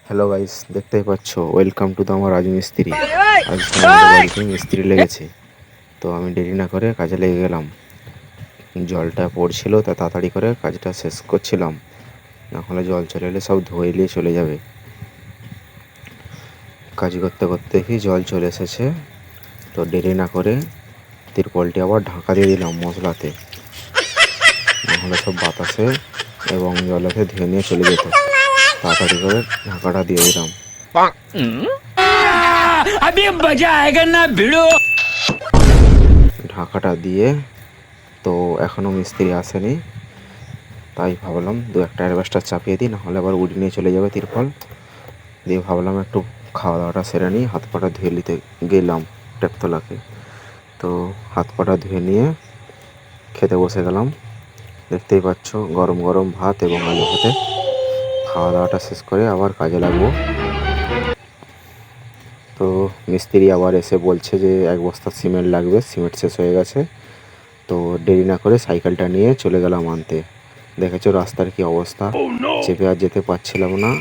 Hello guys, দেখতেই পাচ্ছ welcome to the আমার রাজমিস্ত্রি। আজকে আমাদের বাড়িতে মিস্ত্রি লেগেছে, তো আমি দেরি না করে কাজে লেগে গেলাম। জলটা পড়ছিল তা তাড়াতাড়ি করে কাজটা শেষ করছিলাম, নাহলে জল চলে এলে সব ধুয়ে নিয়ে চলে যাবে। কাজ করতে করতে কি জল চলে এসেছে, তো দেরি না করে তিরপলটি আবার ঢাকা দিয়ে দিলাম মশলাতে, নাহলে সব বাতাসে এবং জলেতে ধুয়ে নিয়ে চলে যেত। তাড়াতাড়ি করে ঢাকাটা দিয়ে দিলাম। अभी मजा आएगा ना भिड़ो। ঢাকাটা দিয়ে তো এখনও মিস্ত্রি আসেনি, তাই ভাবলাম দু একটা অ্যাডভাস্টার চাপিয়ে দিই, নাহলে আবার উড়ে নিয়ে চলে যাবে তিরপল। দিয়ে ভাবলাম একটু খাওয়া দাওয়াটা সেরে নিই, হাত পাটা ধুয়ে নিতে গেলাম টেপতলাকে। তো হাত পাটা ধুয়ে নিয়ে খেতে বসে গেলাম। দেখতেই পাচ্ছ গরম গরম ভাত এবং আলু ভাতে। খাওয়া দাওয়াটা শেষ করে আবার কাজে লাগবো। তো মিস্ত্রি আবার এসে বলছে যে 1 বস্তা সিমেন্ট লাগবে, সিমেন্ট শেষ হয়ে গেছে। তো দেরি না করে সাইকেলটা নিয়ে চলে গেলাম আনতে। দেখেছো রাস্তার কি অবস্থা, চেপে আর যেতে পারছিলাম না,